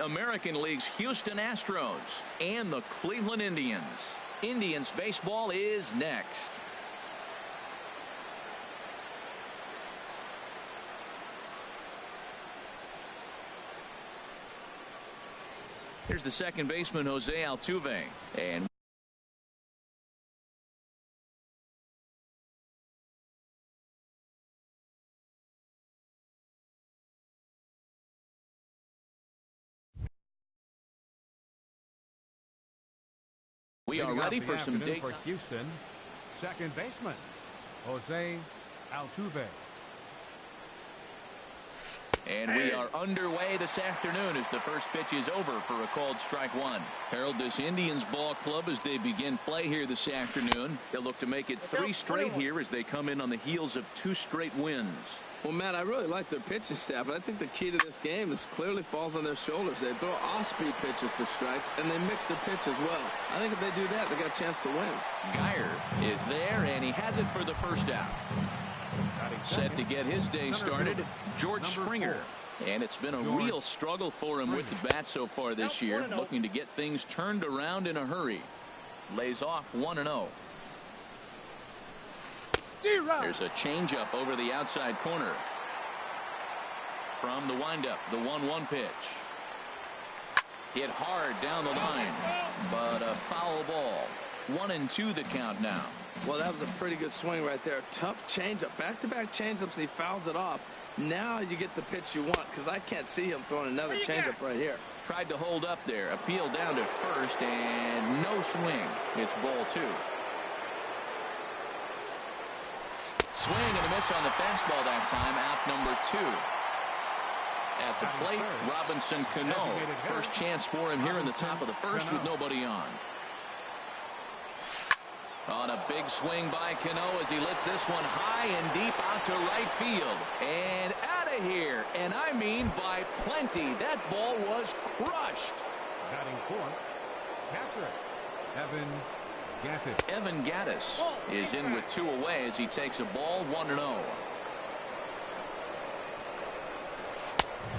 American League's Houston Astros and the Cleveland Indians. Indians baseball is next. Here's the second baseman, Jose Altuve. And we are ready for some daytime. For Houston, second baseman, Jose Altuve. And we are underway this afternoon as the first pitch is over for a called strike one. Harold, this Indians ball club, as they begin play here this afternoon, they'll look to make it 3 straight here as they come in on the heels of 2 straight wins. Well, Matt, I really like their pitching staff, and I think the key to this game is clearly falls on their shoulders. They throw off-speed pitches for strikes, and they mix their pitch as well. I think if they do that, they got a chance to win. Geyer is there, and he has it for the first out. Set to get his day started, George Springer. And it's been a real struggle for him with the bat so far this year, looking to get things turned around in a hurry. Lays off 1-0. There's a changeup over the outside corner. From the windup, the 1-1 pitch. Hit hard down the line, but a foul ball. 1-2 the count now. Well, that was a pretty good swing right there. Tough changeup. Back-to-back changeups, he fouls it off. Now you get the pitch you want, because I can't see him throwing another changeup right here. Tried to hold up there. Appeal down to first, and no swing. It's ball 2. Swing and a miss on the fastball that time. Out number 2. At the plate, Robinson Cano. First chance for him here in the top of the first with nobody on. On a big swing by Cano as he lets this one high and deep out to right field. And out of here. And I mean by plenty. That ball was crushed. Batting fourth, catcher Evan Gattis is in with 2 away as he takes a ball 1-0.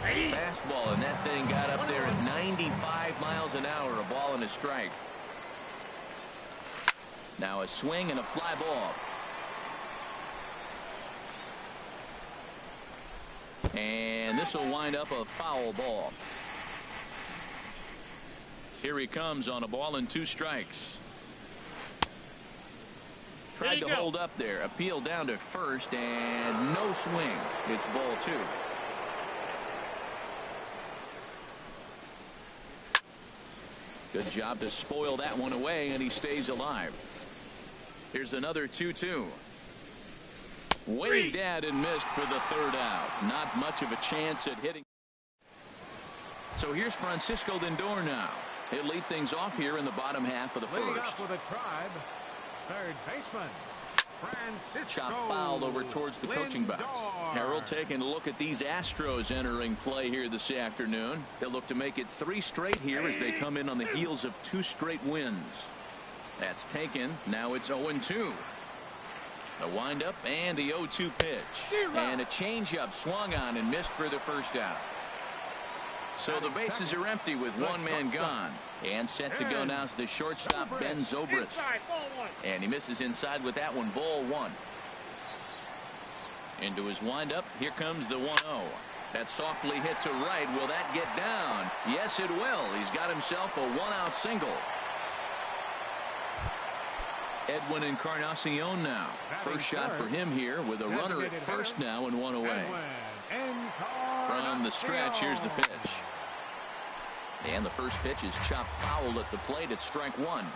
Fastball, and that thing got up there at 95 miles an hour. A ball and a strike. Now a swing and a fly ball. And this will wind up a foul ball. Here he comes on a ball and 2 strikes. Tried to hold up there. Appeal down to first and no swing. It's ball 2. Good job to spoil that one away, and he stays alive. Here's another 2-2. Waved at and missed for the 3rd out. Not much of a chance at hitting. So here's Francisco Lindor now. He'll lead things off here in the bottom half of the Leading first. up with a tribe, third baseman, Francisco Chop fouled over towards the coaching box. Harold taking a look at these Astros entering play here this afternoon. They'll look to make it 3 straight here as they come in on the heels of 2 straight wins. That's taken. Now it's 0-2. A windup and the 0-2 pitch. And a changeup swung on and missed for the first out. So the bases are empty with 1 man gone. And set to go now is the shortstop, Ben Zobrist. And he misses inside with that one, ball 1. Into his windup. Here comes the 1-0. That's softly hit to right. Will that get down? Yes, it will. He's got himself a 1-out single. Edwin Encarnacion now. First shot for him here with a runner at first now and 1 away. From the stretch, here's the pitch. And the first pitch is chopped foul at the plate at strike 1.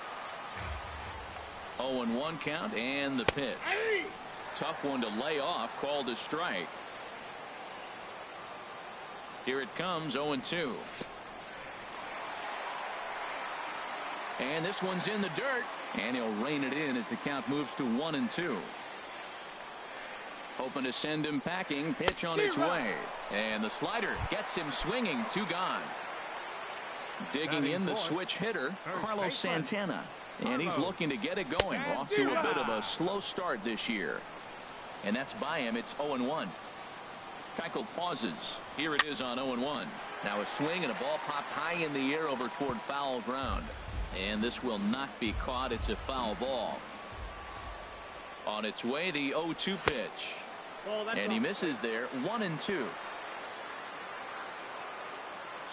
0-1 count and the pitch. Tough one to lay off, called a strike. Here it comes, 0-2. And this one's in the dirt. And he'll rein it in as the count moves to 1-2. Hoping to send him packing. Pitch on its way. And the slider gets him swinging. 2 gone. Digging in the switch hitter, Carlos Santana. And he's looking to get it going. Off to a bit of a slow start this year. And that's by him. It's 0-1. Keuchel pauses. Here it is on 0-1. Now a swing and a ball popped high in the air over toward foul ground. And this will not be caught. It's a foul ball. On its way, the 0-2 pitch. And he misses there. 1-2.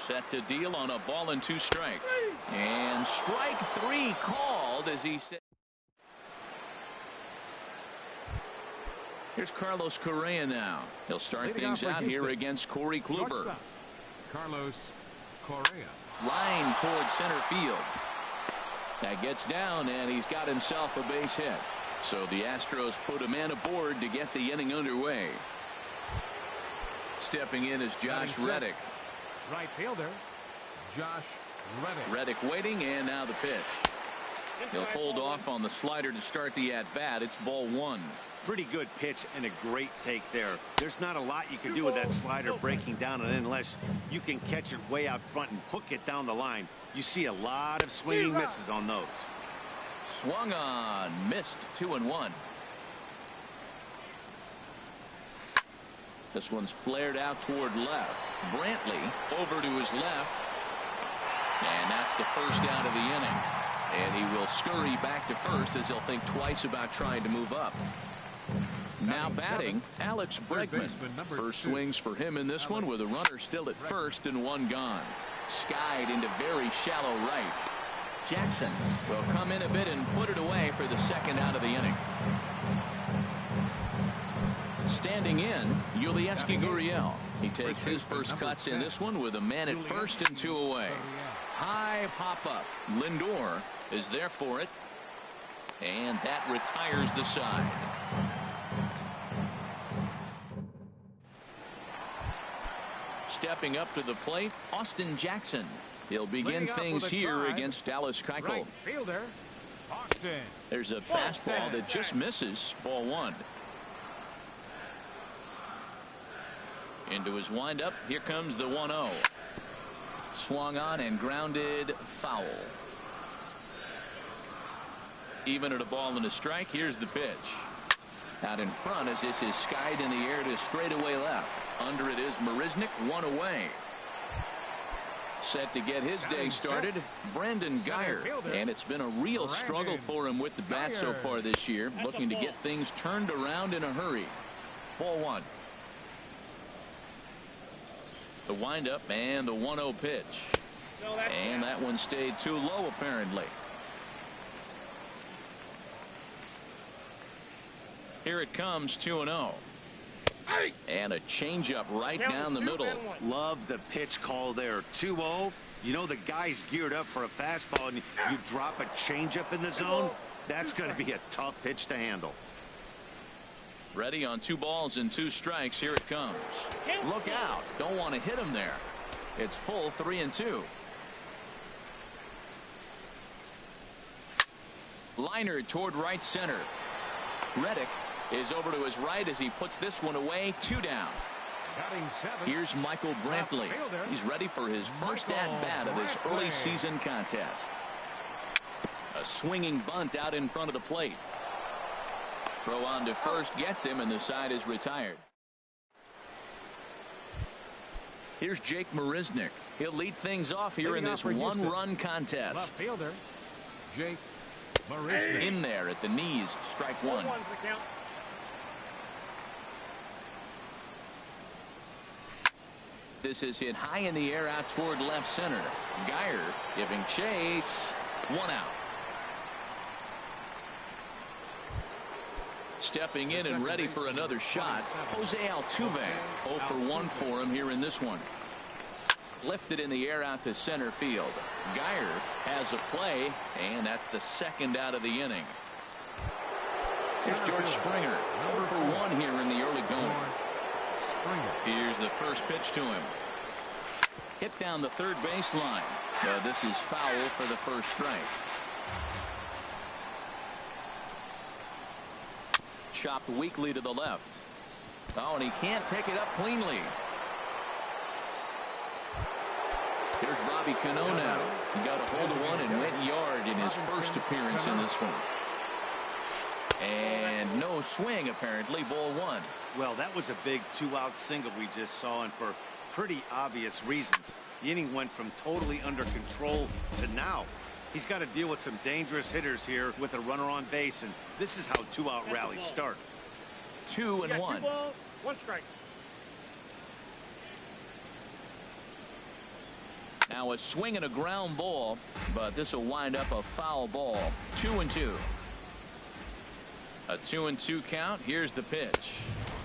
Set to deal on a ball and 2 strikes. And strike 3 called as he said. Here's Carlos Correa now. He'll start things out here against Corey Kluber. Carlos Correa. Line towards center field. That gets down, and he's got himself a base hit. So the Astros put a man aboard to get the inning underway. Stepping in is Josh Reddick. Right fielder, Josh Reddick. Reddick waiting, and now the pitch. He'll hold off on the slider to start the at-bat. It's ball 1. Pretty good pitch and a great take there. There's not a lot you can do with that slider breaking down, and unless you can catch it way out front and hook it down the line. You see a lot of swinging misses on those. Swung on, missed. 2-1. This one's flared out toward left. Brantley over to his left, and that's the first out of the inning. And he will scurry back to first as he'll think twice about trying to move up. Now batting, Alex Bregman. First swings for him in this one with a runner still at first and 1 gone. Skied into very shallow right. Jackson will come in a bit and put it away for the second out of the inning. Standing in, Yulieski Gurriel. He takes his first cuts in this one with a man at first and 2 away. High pop-up. Lindor is there for it. And that retires the side. Stepping up to the plate, Austin Jackson. He'll begin things here against Dallas Keuchel. Right fielder, Austin. There's a fastball that just misses. Ball 1. Into his windup. Here comes the 1-0. Swung on and grounded foul. Even at a ball and a strike. Here's the pitch. Out in front as this is skied in the air to straightaway left. Under it is Marisnick, 1 away. Set to get his day started, Brandon Guyer. And it's been a real struggle for him with the bat so far this year. Looking to get things turned around in a hurry. Ball 1. The windup and the 1-0 pitch. And that one stayed too low apparently. Here it comes, 2-0. And a changeup right down the middle. Love the pitch call there. 2-0. You know the guy's geared up for a fastball, and you drop a changeup in the zone. That's going to be a tough pitch to handle. Ready on 2 balls and 2 strikes. Here it comes. Look out. Don't want to hit him there. It's full 3-2. Liner toward right center. Reddick is over to his right as he puts this one away. 2 down. Here's Michael Brantley. He's ready for his first at-bat of this early season contest. A swinging bunt out in front of the plate. Throw on to first gets him, and the side is retired. Here's Jake Marisnick. He'll lead things off here in this 1-run contest. Left fielder, Jake Marisnick. In there at the knees, strike 1. This is hit high in the air out toward left center. Guyer giving chase. 1 out. Stepping in and ready for another shot, Jose Altuve. 0 for 1 for him here in this one. Lifted in the air out to center field. Guyer has a play, and that's the second out of the inning. Here's George Springer. 0 for 1 here in the early going. Here's the first pitch to him. Hit down the third baseline. This is foul for the first strike. Chopped weakly to the left. Oh, and he can't pick it up cleanly. Here's Robbie Cano now. He got a hold of one and went yard in his first appearance in this one. And no swing, apparently. Ball one. Well, that was a big 2-out single we just saw, and for pretty obvious reasons. The inning went from totally under control to now. He's got to deal with some dangerous hitters here with a runner on base, and this is how 2-out rallies start. 2-1. 2 balls, 1 strike. Now a swing and a ground ball, but this will wind up a foul ball. 2-2. A 2-2 count. Here's the pitch.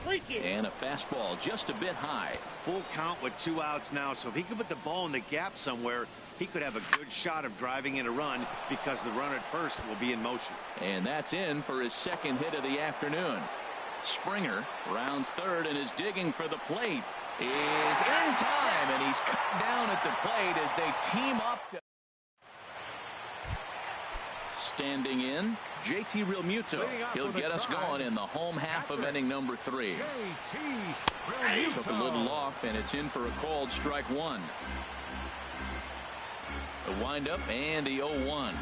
And a fastball just a bit high. Full count with 2 outs now, so if he could put the ball in the gap somewhere, he could have a good shot of driving in a run because the runner at first will be in motion. And that's in for his second hit of the afternoon. Springer rounds third and is digging for the plate. Is in time, and he's down at the plate as they team up. Standing in, JT Realmuto. He'll get us going in the home half of inning number 3. Took a little off, and it's in for a called strike 1. The windup and the 0-1.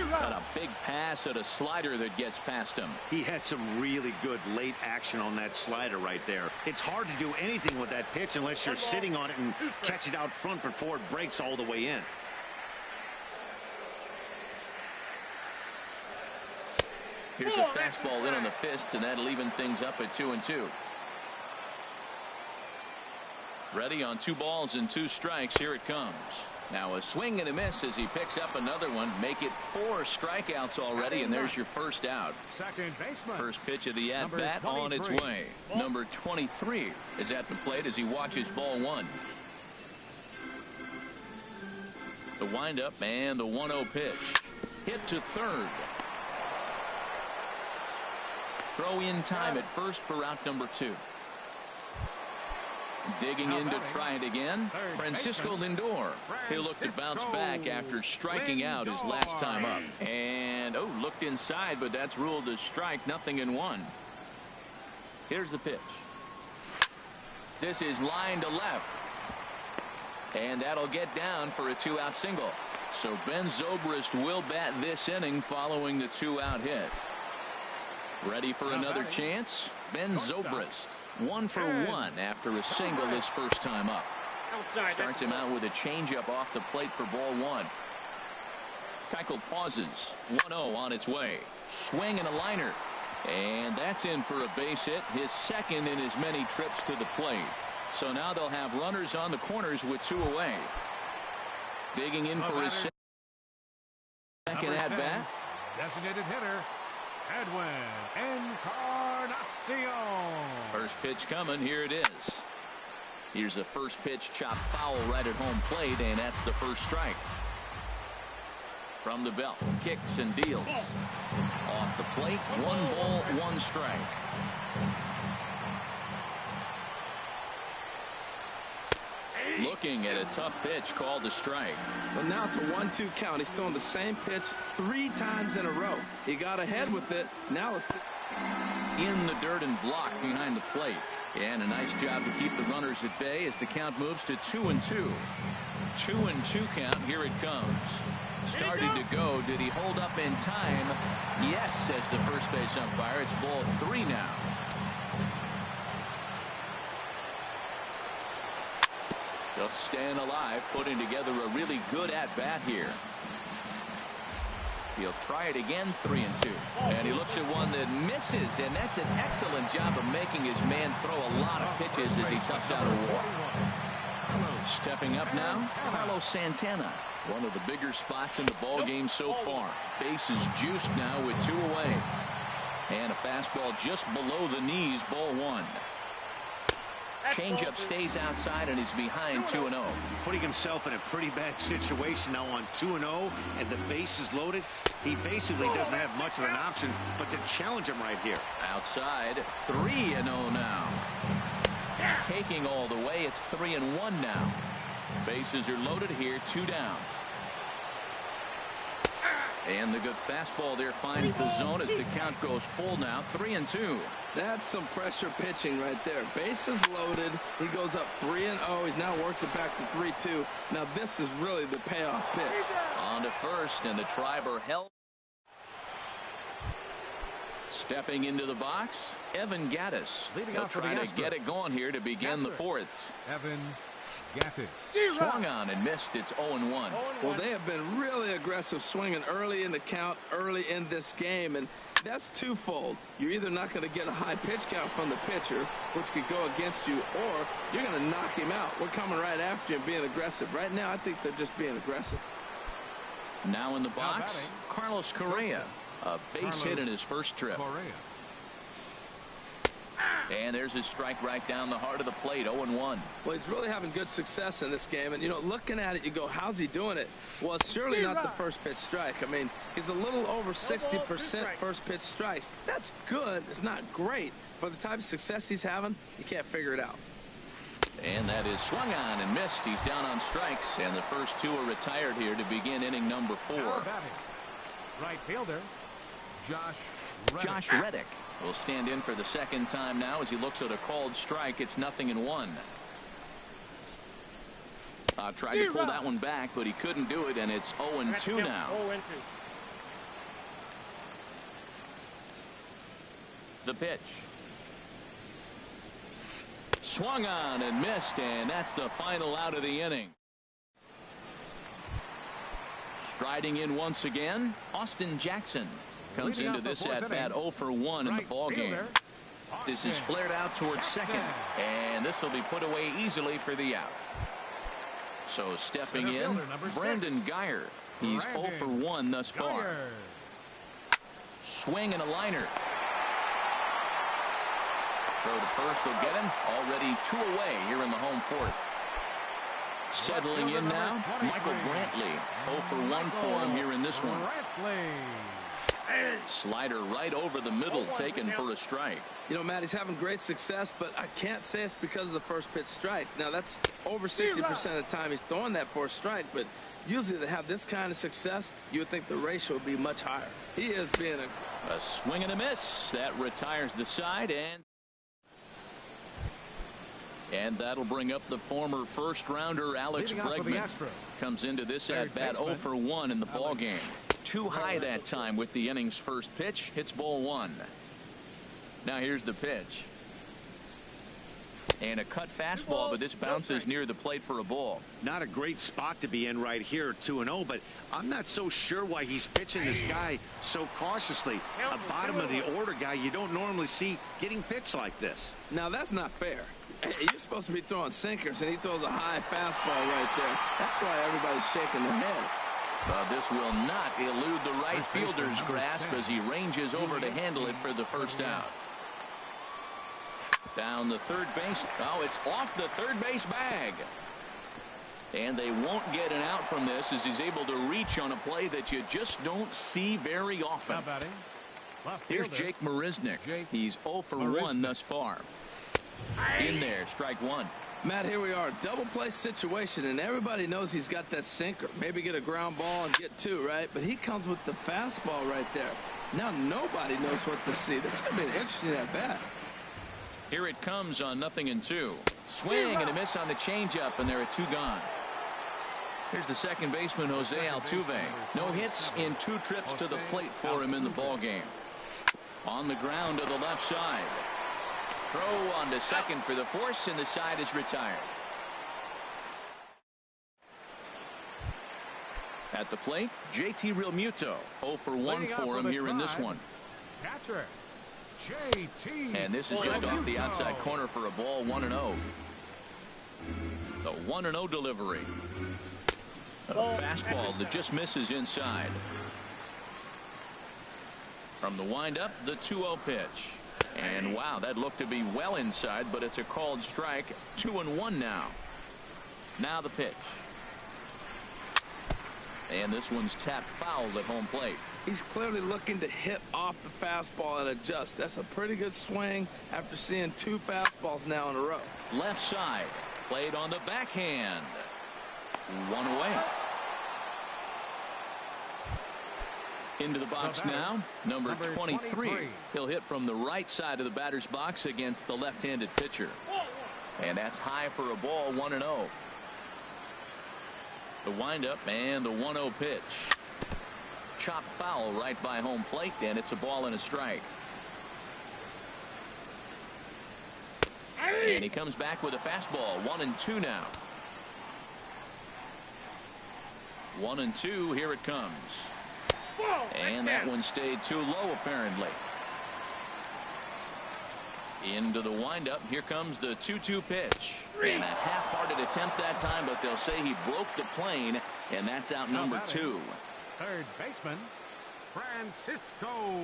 Got a big pass at a slider that gets past him. He had some really good late action on that slider right there. It's hard to do anything with that pitch unless you're sitting on it and catch it out front before it breaks all the way in. Here's a fastball in on the fist, and that'll even things up at 2-2. Ready on 2 balls and 2 strikes. Here it comes. Now a swing and a miss as he picks up another one. Make it 4 strikeouts already, and there's your first out. Second baseman. First pitch of the at-bat on its way. Number 23 is at the plate as he watches ball 1. The windup and the 1-0 pitch. Hit to third. Throw in time at first for out number 2. Digging in to try it again, Francisco Lindor. He'll look to bounce back after striking out his last time up. And, looked inside, but that's ruled a strike, 0-1. Here's the pitch. This is line to left. And that'll get down for a 2-out single. So Ben Zobrist will bat this inning following the 2-out hit. Ready for another chance? Ben Zobrist. 1 for 1 after a single his first time up. Starts him out with a changeup off the plate for ball 1. Keuchel pauses. 1-0 on its way. Swing and a liner. And that's in for a base hit, his second in as many trips to the plate. So now they'll have runners on the corners with 2 away. Digging in for his second at bat. Designated hitter, Edwin Encarnacion. First pitch coming. Here it is. Here's the first pitch, chopped foul right at home plate, and that's the first strike. From the belt, kicks and deals. Off the plate, 1 ball, 1 strike. Looking at a tough pitch called a strike. But now it's a 1-2 count. He's throwing the same pitch 3 times in a row. He got ahead with it. Now it's in the dirt and blocked behind the plate. And a nice job to keep the runners at bay as the count moves to 2-2. 2-2 count. Here it comes. Started to go. Did he hold up in time? Yes, says the first base umpire. It's ball 3 now. Just staying alive, putting together a really good at-bat here. He'll try it again, 3-2. And he looks at one that misses, and that's an excellent job of making his man throw a lot of pitches as he toughs out a walk. Stepping up now, Carlos Santana. One of the bigger spots in the ball game so far. Bases juiced now with 2 away. And a fastball just below the knees, ball 1. Changeup stays outside and he's behind 2-0. Putting himself in a pretty bad situation now on 2-0, and the base is loaded. He basically doesn't have much of an option but to challenge him right here. Outside, 3-0 now. Taking all the way, it's 3-1 now. Bases are loaded here, 2 down. And the good fastball there finds the zone as the count goes full now, 3-2. That's some pressure pitching right there. Bases loaded. He goes up 3-0. He's now worked it back to 3-2. Now this is really the payoff pitch. On to first, and the Triber held. Stepping into the box, Evan Gattis. Leading He'll off for the try to Astros. get it going here to begin the fourth. Evan Gattis. Swung on and missed. It's 0-1. Well, they have been really aggressive swinging early in the count, early in this game, and that's twofold. You're either not going to get a high pitch count from the pitcher, which could go against you, or you're going to knock him out. We're coming right after you and being aggressive. Right now, I think they're just being aggressive. Now in the box, Carlos Correa. A base hit in his first trip. Correa. And there's his strike right down the heart of the plate, 0-1. Well, he's really having good success in this game. And, you know, looking at it, you go, how's he doing it? Well, it's surely not the first pitch strike. I mean, he's a little over 60% first pitch strikes. That's good. It's not great. For the type of success he's having, you can't figure it out. And that is swung on and missed. He's down on strikes. And the first two are retired here to begin inning number 4. Now batting, right fielder, Josh Reddick will stand in for the second time now as he looks at a called strike. It's 0-1. Tried to pull that one back, but he couldn't do it, and it's 0-2 now. The pitch. Swung on and missed, and that's the final out of the inning. Striding in once again, Austin Jackson comes into this at bat 0 for 1 in the ball game. This is flared out towards second, and this will be put away easily for the out. So stepping in, Brandon Guyer. He's 0 for 1 thus far. Swing and a liner. Throw to first will get him. Already 2 away here in the home fourth. Settling in now, Michael Brantley. 0 for 1 for him here in this one. Slider right over the middle, taken for a strike. You know, Matt, he's having great success, but I can't say it's because of the first pitch strike. Now, that's over 60% of the time he's throwing that for a strike, but usually to have this kind of success, you would think the ratio would be much higher. He is being a swing and a miss. That retires the side, and that'll bring up the former first-rounder Alex Bregman. Comes into this at-bat 0 for 1 in the ball game. Too high that time with the inning's first pitch. Hits ball 1. Now here's the pitch. And a cut fastball, but this bounces near the plate for a ball. Not a great spot to be in right here, 2-0, but I'm not so sure why he's pitching this guy so cautiously. A bottom of the order guy you don't normally see getting pitched like this. Now, that's not fair. You're supposed to be throwing sinkers, and he throws a high fastball right there. That's why everybody's shaking their head. This will not elude the right fielder's grasp as he ranges over to handle it for the first out. Down the third base. Oh, it's off the third base bag. And they won't get an out from this as he's able to reach on a play that you just don't see very often. Here's Jake Marisnick. He's 0 for 1 thus far. In there, strike 1. Matt, here we are, double play situation, and everybody knows he's got that sinker. Maybe get a ground ball and get 2, right? But he comes with the fastball right there. Now nobody knows what to see. This is going to be an interesting at bat. Here it comes on 0-2. Swing and a miss on the changeup, and there are 2 gone. Here's the second baseman, Jose Altuve. No hits in 2 trips to the plate for him in the ball game. On the ground to the left side. Throw on to second for the force, and the side is retired. At the plate, JT Realmuto. 0 for 1 for him here in this one. Catcher, JT. And this is just off the outside corner for a ball, 1-0. The 1-0 delivery. A fastball that just misses inside. From the windup, the 2-0 pitch. And wow, that looked to be well inside, but it's a called strike. 2-1 now. Now the pitch. And this one's tapped foul at home plate. He's clearly looking to hit off the fastball and adjust. That's a pretty good swing after seeing 2 fastballs now in a row. Left side. Played on the backhand. 1 away. Into the box now, number 23. He'll hit from the right side of the batter's box against the left-handed pitcher. And that's high for a ball, 1-0. The windup and the 1-0 pitch. Chopped foul right by home plate, and it's a ball and a strike. And he comes back with a fastball. 1-2 now. 1-2. Here it comes. And that one stayed too low, apparently. Into the windup. Here comes the 2-2 pitch. And a half-hearted attempt that time, but they'll say he broke the plane, and that's out number 2. Third baseman, Francisco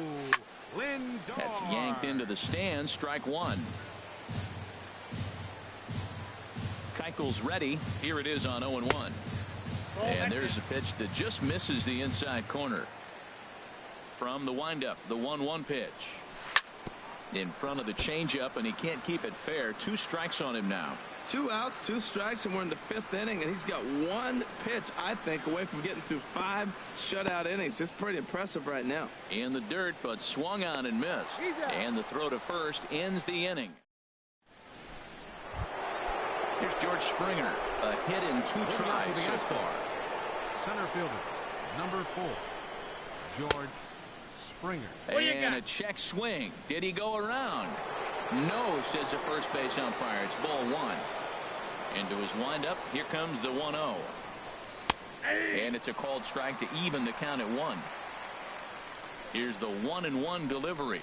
Lindor. That's yanked into the stands. Strike 1. Keuchel's ready. Here it is on 0-1. And there's a pitch that just misses the inside corner. From the windup, the 1-1 pitch. In front of the changeup, and he can't keep it fair. 2 strikes on him now. 2 outs, 2 strikes, and we're in the 5th inning, and he's got 1 pitch, I think, away from getting through 5 shutout innings. It's pretty impressive right now. In the dirt, but swung on and missed. And the throw to first ends the inning. Here's George Springer. A hit in 2 tries so far. Center fielder, number 4, George Springer. And a check swing. Did he go around? No, says the first base umpire. It's ball 1. Into his windup. Here comes the 1-0. And it's a called strike to even the count at 1. Here's the 1-1 delivery.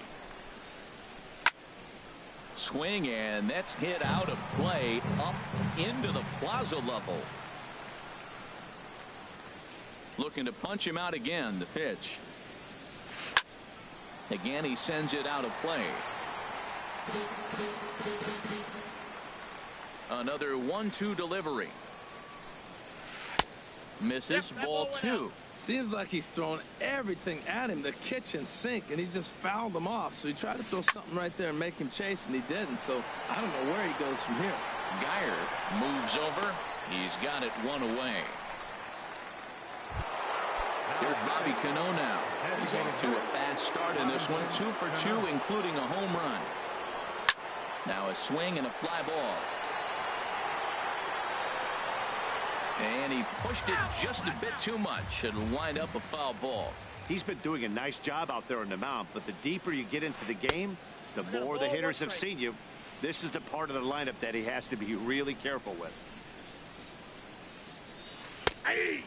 Swing, and that's hit out of play up into the plaza level. Looking to punch him out again. The pitch. Again, he sends it out of play. Another 1-2 delivery. Misses. Ball 2. Seems like he's thrown everything at him, the kitchen sink, and he just fouled him off. So he tried to throw something right there and make him chase, and he didn't. So I don't know where he goes from here. Geyer moves over. He's got it 1 away. Here's Robbie Cano now. He's off to a fast start in this one. 2 for 2, including a home run. Now a swing and a fly ball. And he pushed it just a bit too much. It'll wind up a foul ball. He's been doing a nice job out there on the mound, but the deeper you get into the game, the more the hitters have seen you. This is the part of the lineup that he has to be really careful with.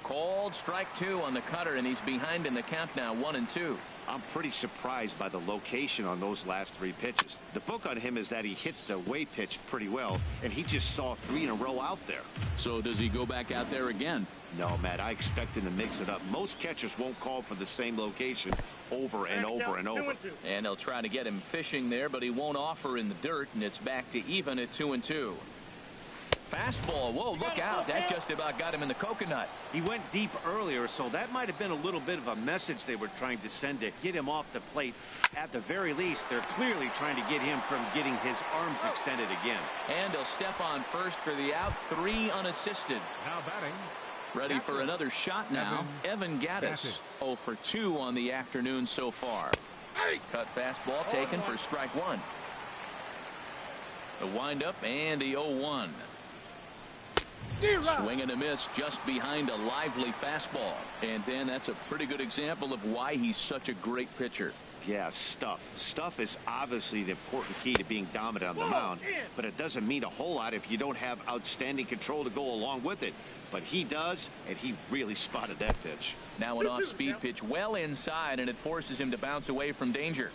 Called strike 2 on the cutter, and he's behind in the count now. 1-2. I'm pretty surprised by the location on those last 3 pitches. The book on him is that he hits the away pitch pretty well, and he just saw 3 in a row out there. So does he go back out there again? No, Matt, I expect him to mix it up. Most catchers won't call for the same location over and over and over. And they'll try to get him fishing there, but he won't offer in the dirt, and it's back to even at 2-2. Fastball. Whoa, look out. That just about got him in the coconut. He went deep earlier, so that might have been a little bit of a message they were trying to send to get him off the plate. At the very least, they're clearly trying to get him from getting his arms extended again. And he'll step on first for the out. 3 unassisted. Now batting. Ready for another shot now. Evan Gattis. 0 for 2 on the afternoon so far. Cut fastball taken for strike 1. The windup and the 0-1. Swing and a miss just behind a lively fastball. And then that's a pretty good example of why he's such a great pitcher. Yeah, stuff. Stuff is obviously the important key to being dominant on the mound, but it doesn't mean a whole lot if you don't have outstanding control to go along with it. But he does, and he really spotted that pitch. Now an off-speed pitch well inside, and it forces him to bounce away from danger.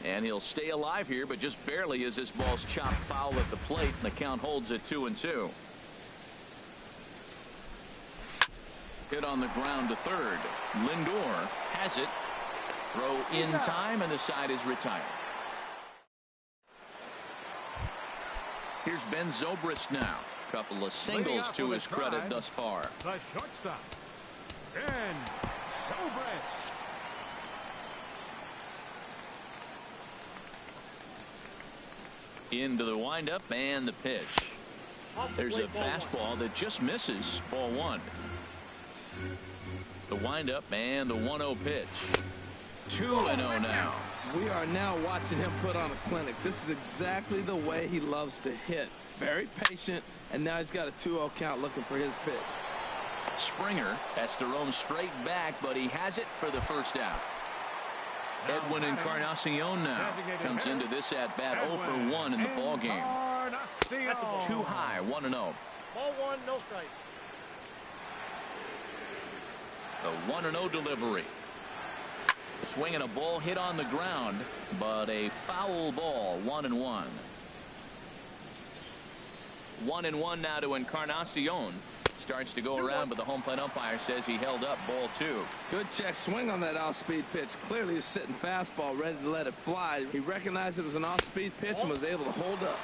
And he'll stay alive here, but just barely as this ball's chopped foul at the plate, and the count holds at 2-2. Hit on the ground to third. Lindor has it. Throw in time, and the side is retired. Here's Ben Zobrist now. Couple of singles to his credit thus far. The shortstop, Ben Zobrist. Into the windup and the pitch. There's a fastball that just misses. Ball 1. The windup and the 1-0 pitch. 2-0 now. We are now watching him put on a clinic. This is exactly the way he loves to hit. Very patient, and now he's got a 2-0 count looking for his pitch. Springer has to roam straight back, but he has it for the first out. Edwin Encarnacion now comes into this at bat 0 for 1 in the ball game. That's Too high, 1-0. Ball one, no strikes. The 1-0 delivery. Swinging a ball hit on the ground, but a foul ball. 1-1. 1-1 now to Encarnacion. Starts to go around, but the home plate umpire says he held up. Ball 2. Good check swing on that off-speed pitch. Clearly a sitting fastball ready to let it fly. He recognized it was an off-speed pitch and was able to hold up.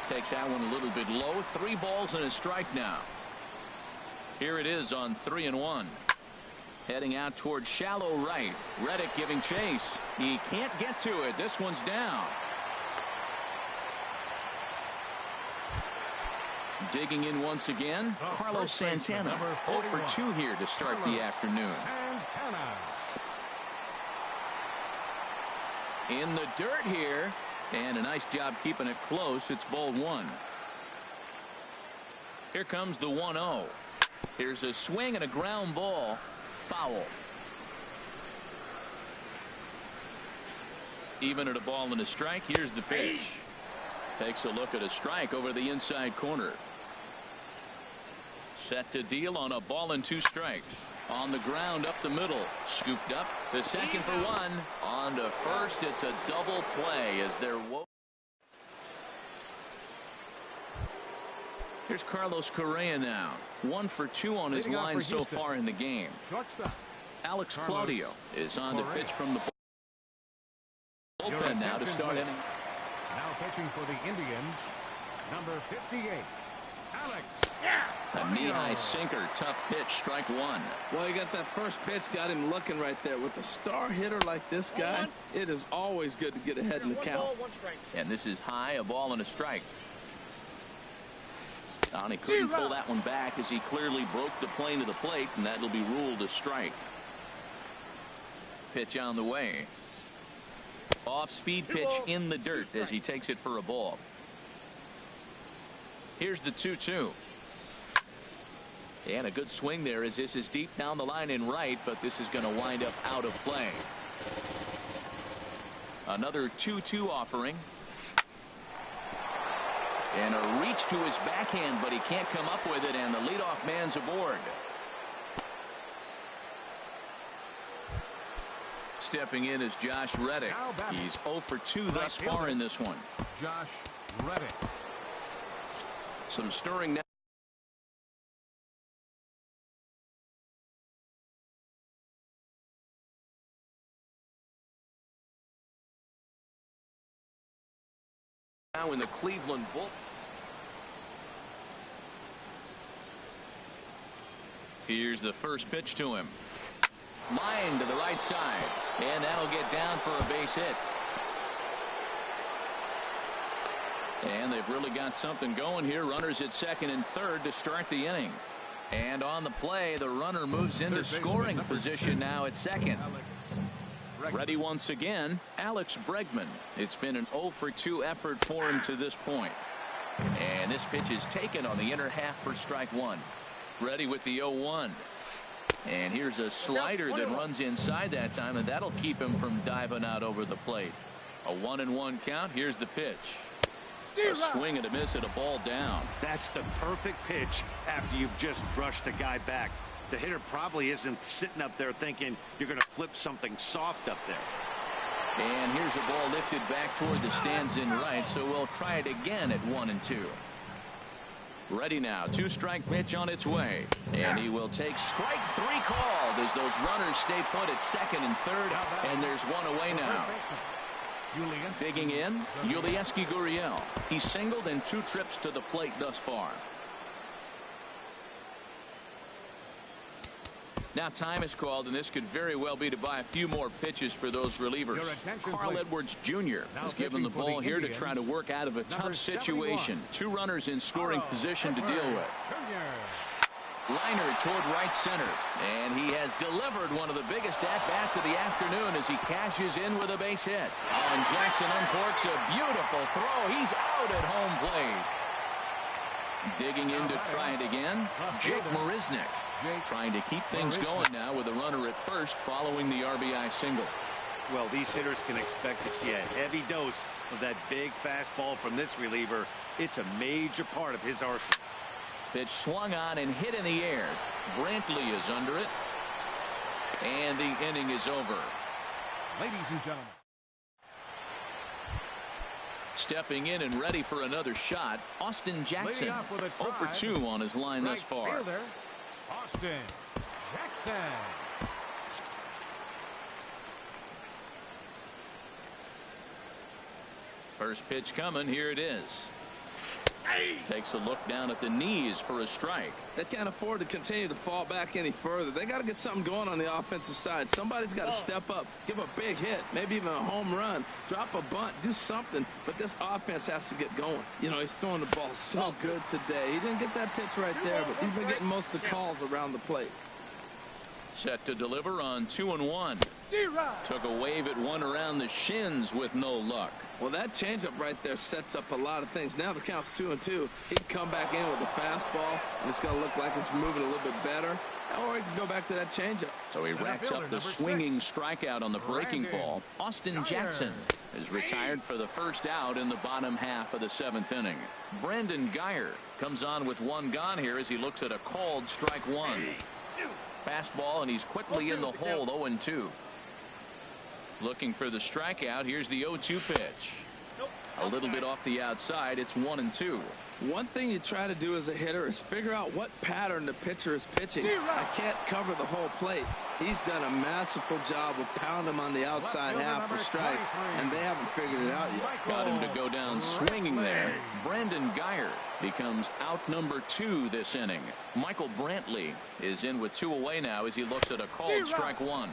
Takes that one a little bit low. 3 balls and a strike now. Here it is on 3-1. Heading out towards shallow right. Reddick giving chase. He can't get to it. This one's down. Digging in once again, Carlos Santana. 0 for 2 here to start the afternoon. In the dirt here, and a nice job keeping it close. It's ball 1. Here comes the 1-0. Here's a swing and a ground ball. Foul. Even at a ball and a strike. Here's the pitch. Takes a look at a strike over the inside corner. Set to deal on a ball and 2 strikes. On the ground up the middle. Scooped up to second for 1. On to first. It's a double play as they're. Here's Carlos Correa now. 1 for 2 on his line so far in the game. Alex Claudio is on to pitch from the bullpen now to start inning. Now pitching for the Indians, number 58, Alex. A knee-high sinker, tough pitch, strike 1. Well, he got that first pitch, got him looking right there. With a star hitter like this guy, it is always good to get ahead in the count. And this is high, a ball and a strike. And he couldn't pull that one back as he clearly broke the plane of the plate, and that'll be ruled a strike. Pitch on the way. Off-speed pitch in the dirt as he takes it for a ball. Here's the 2-2. And a good swing there as this is deep down the line in right, but this is going to wind up out of play. Another 2-2 offering. And a reach to his backhand, but he can't come up with it, and the leadoff man's aboard. Stepping in is Josh Reddick. He's 0 for 2 thus far in this one. Josh Reddick. Some stirring now. Now in the Cleveland Bull. Here's the first pitch to him. Line to the right side, and that'll get down for a base hit. And they've really got something going here. Runners at second and third to start the inning. And on the play, the runner moves into scoring position now at second. Ready once again, Alex Bregman. It's been an 0 for 2 effort for him to this point. And this pitch is taken on the inner half for strike 1. Ready with the 0-1. And here's a slider that runs inside that time, and that'll keep him from diving out over the plate. A 1-1 count. Here's the pitch. A swing and a miss at a ball down. That's the perfect pitch after you've just brushed a guy back. The hitter probably isn't sitting up there thinking you're going to flip something soft up there. And here's a ball lifted back toward the stands in right, so we'll try it again at 1-2. Ready now. 2-strike pitch on its way. And he will take strike 3 called as those runners stay put at second and third. And there's one away now. Digging in, Yulieski Gurriel. He's singled in 2 trips to the plate thus far. Now time is called, and this could very well be to buy a few more pitches for those relievers. Carl Edwards Jr. is given the ball here to try to work out of a tough situation. 2 runners in scoring position to deal with. Liner toward right center, and he has delivered one of the biggest at-bats of the afternoon as he cashes in with a base hit. And Jackson uncorks a beautiful throw. He's out at home plate. Digging in to try it again, Jake Marisnick. Trying to keep things going now with a runner at first following the RBI single. Well, these hitters can expect to see a heavy dose of that big fastball from this reliever. It's a major part of his arsenal. Pitch swung on and hit in the air. Brantley is under it. And the inning is over. Ladies and gentlemen. Stepping in and ready for another shot, Austin Jackson. 0 for 2 on his line thus far. Fielder, Austin Jackson. First pitch coming. Here it is. Takes a look down at the knees for a strike. They can't afford to continue to fall back any further. They got to get something going on the offensive side. Somebody's got to step up, give a big hit, maybe even a home run, drop a bunt, do something. But this offense has to get going. You know, he's throwing the ball so good today. He didn't get that pitch right there, but he's been getting most of the calls around the plate. Set to deliver on 2-1. Took a wave at one around the shins with no luck. Well, that changeup right there sets up a lot of things. Now the count's 2-2. He can come back in with a fastball, and it's going to look like it's moving a little bit better. Or he can go back to that changeup. So he racks up the swinging strikeout on the breaking ball. Austin Jackson is retired for the first out in the bottom half of the 7th inning. Brandon Guyer comes on with one gone here as he looks at a called strike one. Fastball, and he's quickly in the hole. 0-2. Looking for the strikeout. Here's the 0-2 pitch. A little bit off the outside. It's 1-2. One thing you try to do as a hitter is figure out what pattern the pitcher is pitching. I can't cover the whole plate. He's done a masterful job of pounding him on the outside half for strikes, and they haven't figured it out yet. Got him to go down swinging there. Brandon Guyer becomes out number 2 this inning. Michael Brantley is in with 2 away now as he looks at a called strike one.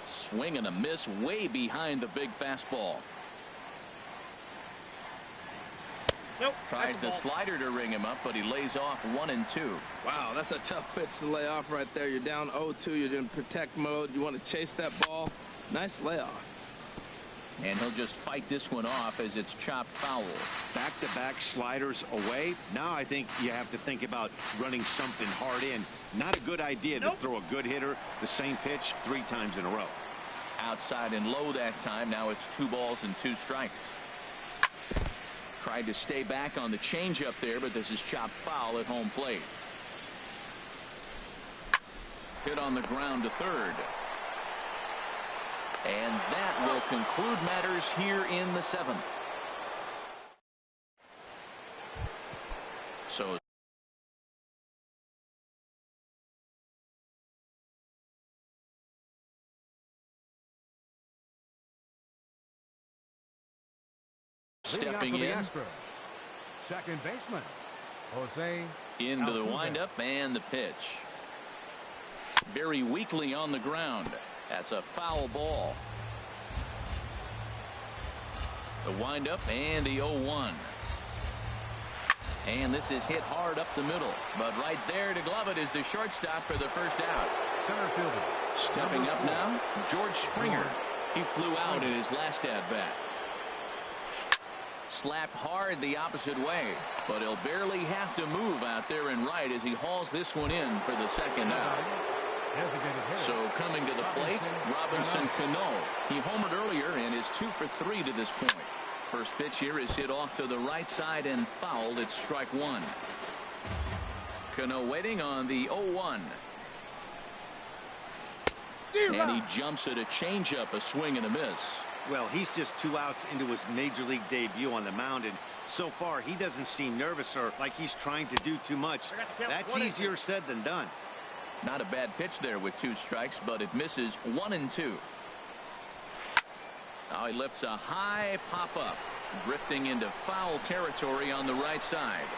Swing and a miss way behind the big fastball. Tries the slider to ring him up, but he lays off 1-2. Wow, that's a tough pitch to lay off right there. You're down 0-2. You're in protect mode. You want to chase that ball. Nice layoff. And he'll just fight this one off as it's chopped foul. Back-to-back sliders away. Now I think you have to think about running something hard in. Not a good idea to throw a good hitter the same pitch 3 times in a row. Outside and low that time. Now it's 2 balls and 2 strikes. Tried to stay back on the changeup there, but this is chopped foul at home plate. Hit on the ground to third. And that will conclude matters here in the 7th. So stepping in. Second baseman, Jose. Into the windup and the pitch. Very weakly on the ground. That's a foul ball. The windup and the 0-1. And this is hit hard up the middle. But right there to glove it is the shortstop for the first out. Center fielder. Stepping up now, George Springer. He flew out in his last at-bat. Slapped hard the opposite way, but he'll barely have to move out there and right as he hauls this one in for the second out. So coming to the plate, Robinson Cano. He homered earlier and is 2 for 3 to this point. First pitch here is hit off to the right side and fouled. It's strike one. Cano waiting on the 0-1. And he jumps at a changeup, a swing and a miss. Well, he's just 2 outs into his major league debut on the mound, and so far he doesn't seem nervous or like he's trying to do too much. That's easier said than done. Not a bad pitch there with 2 strikes, but it misses 1-2. Now he lifts a high pop-up, drifting into foul territory on the right side.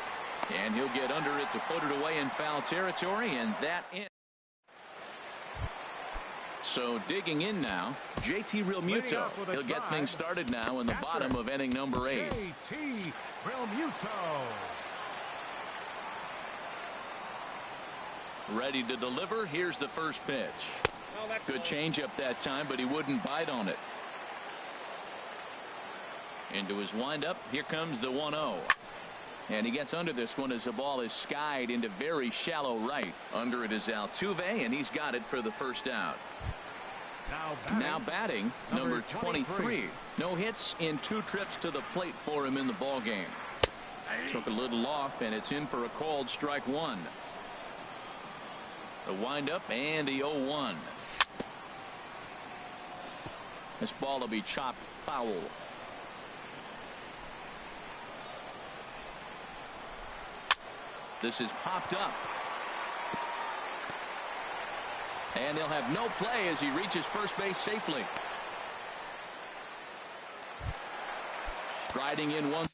And he'll get under it to put it away in foul territory, and that in. So digging in now, JT Realmuto. He'll get things started now in the bottom of inning number 8. JT Realmuto. Ready to deliver. Here's the first pitch. Good changeup that time, but he wouldn't bite on it. Into his windup. Here comes the 1-0. And he gets under this one as the ball is skied into very shallow right. Under it is Altuve, and he's got it for the first out. Now batting, number 23. No hits in 2 trips to the plate for him in the ball game. Took a little off, and it's in for a called strike 1. The windup and the 0-1. This ball will be chopped foul. This is popped up. And they'll have no play as he reaches first base safely. Striding in once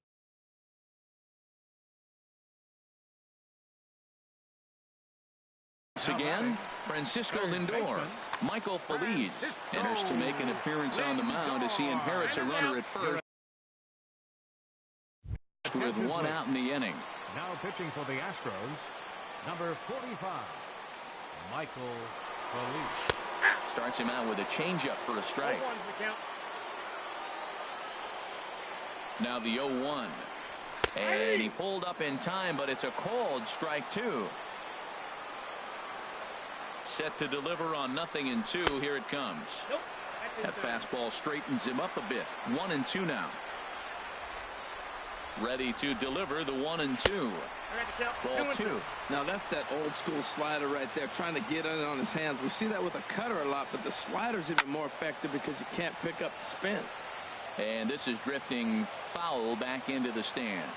again, Francisco Lindor. Michael Feliz enters to make an appearance on the mound as he inherits a runner at first with 1 out in the inning. Now pitching for the Astros, number 45, Michael Feliz. Starts him out with a changeup for a strike. Now the 0-1. And he pulled up in time, but it's a called strike 2. Set to deliver on 0-2. Here it comes. Nope. That fastball straightens him up a bit. 1-2 now. Ready to deliver the 1-2. Ball 2. Now that's that old school slider right there, trying to get in on his hands. We see that with a cutter a lot, but the slider's even more effective because you can't pick up the spin. And this is drifting foul back into the stands.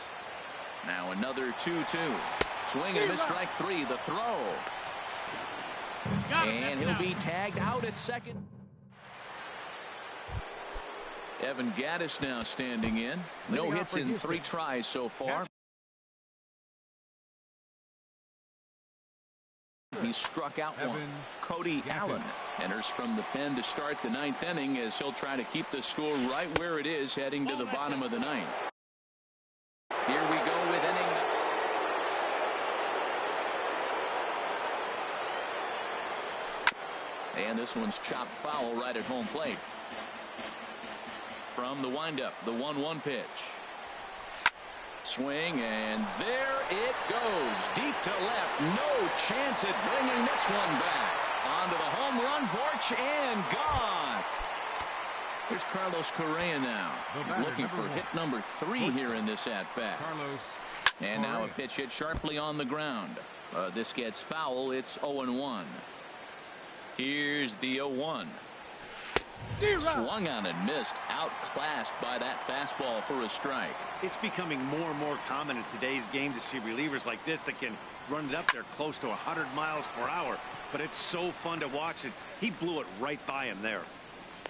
Now another 2-2. Swing and miss, strike 3. The throw. And he'll be tagged out at second. Evan Gattis now standing in. No hits in 3 tries so far. He struck out 1. Cody Allen enters from the pen to start the 9th inning as he'll try to keep the score right where it is heading to the bottom of the 9th. Here we go with inning. And this one's chopped foul right at home plate. From the windup, the 1-1 pitch. Swing, and there it goes. Deep to left. No chance at bringing this one back. Onto the home run porch and gone. Here's Carlos Correa now. He's looking for hit number 3 here in this at-bat. And now a pitch hit sharply on the ground. This gets foul. It's 0-1. Here's the 0-1. Swung on and missed. Outclassed by that fastball for a strike. It's becoming more and more common in today's game to see relievers like this that can run it up there close to 100 miles per hour. But it's so fun to watch it. He blew it right by him there.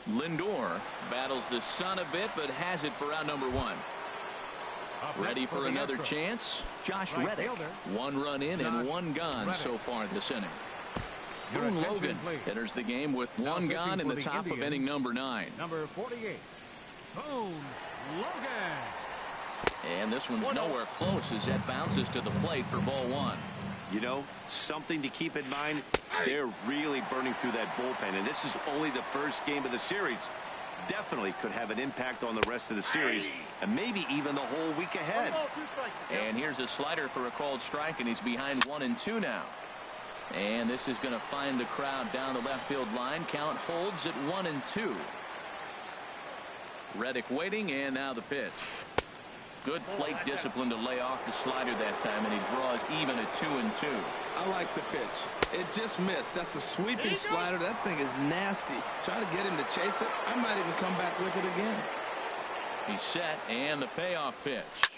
Lindor battles the sun a bit, but has it for out number 1. Ready for another chance? Josh Reddick. 1 run in and 1 gone so far this inning. Boone Logan enters the game with 1 gone in the top of inning number 9. Number 48, Boone Logan. And this one's nowhere close as that bounces to the plate for ball 1. You know, something to keep in mind, they're really burning through that bullpen, and this is only the first game of the series. Definitely could have an impact on the rest of the series, and maybe even the whole week ahead. And here's a slider for a called strike, and he's behind 1-2 now. And this is going to find the crowd down the left field line. Count holds at 1-2. Reddick waiting, and now the pitch. Good plate discipline to lay off the slider that time, and he draws even at 2-2. I like the pitch. It just missed. That's a sweeping slider. That thing is nasty. Try to get him to chase it. I might even come back with it again. He's set, and the payoff pitch.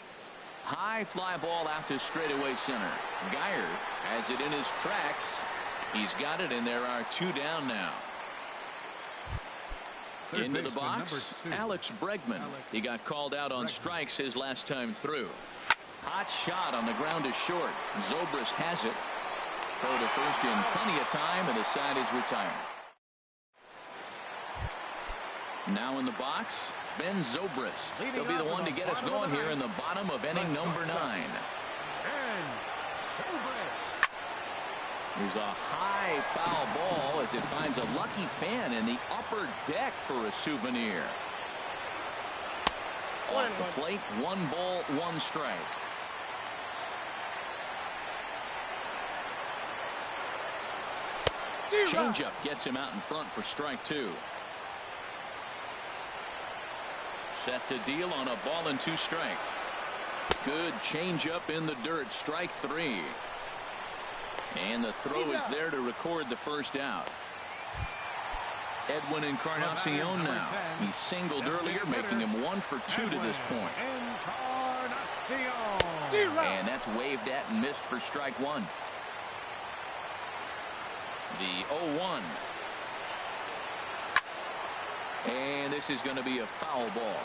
High fly ball out to straightaway center. Geyer has it in his tracks. He's got it, and there are 2 down now. Into the box, Alex Bregman. He got called out on strikes his last time through. Hot shot on the ground is short. Zobrist has it. Throw to first in plenty of time, and the side is retired. Now in the box, Ben Zobrist. He'll be the one to get us going here in the bottom of inning number 9. There's a high foul ball as it finds a lucky fan in the upper deck for a souvenir. Off the plate, 1 ball, 1 strike. Changeup gets him out in front for strike 2. Set to deal on a ball and 2 strikes. Good changeup in the dirt. Strike 3. And the throw is there to record the first out. Edwin Encarnacion now. He singled earlier, making him 1 for 2 to this point. And that's waved at and missed for strike 1. The 0-1. And this is going to be a foul ball.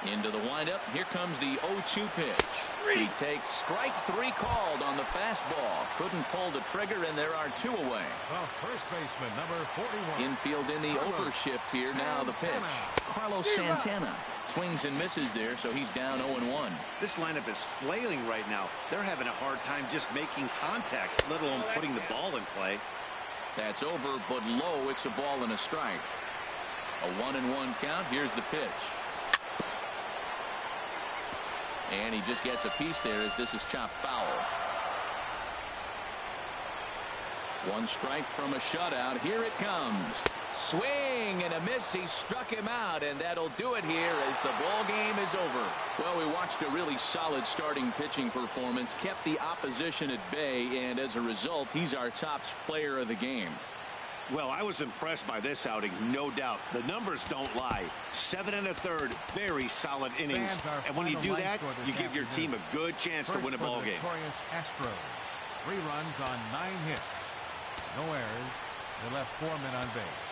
Into the windup. Here comes the 0-2 pitch. He takes strike 3 called on the fastball. Couldn't pull the trigger, and there are 2 away. The first baseman, number 41. Infield in the overshift here. Now the pitch. Carlos Santana swings and misses there, so he's down 0-1. This lineup is flailing right now. They're having a hard time just making contact, let alone putting the ball in play. That's over, but low. It's a ball and a strike. A 1-1 count. Here's the pitch. And he just gets a piece there as this is chopped foul. 1 strike from a shutout. Here it comes. Swing and a miss. He struck him out, and that'll do it here as the ball game is over. Well, we watched a really solid starting pitching performance, kept the opposition at bay, and as a result, he's our top player of the game. Well, I was impressed by this outing, no doubt. The numbers don't lie. 7 1/3, very solid innings. And when you do that, you give your team a good chance to win a ball game. Victorious Astros. 3 runs on 9 hits. No errors. They left 4 men on base.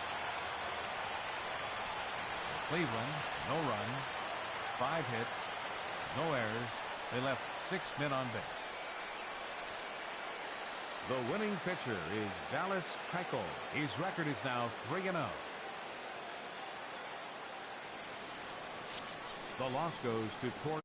Cleveland, no runs, 5 hits, no errors. They left 6 men on base. The winning pitcher is Dallas Keuchel. His record is now 3-0. The loss goes to Corey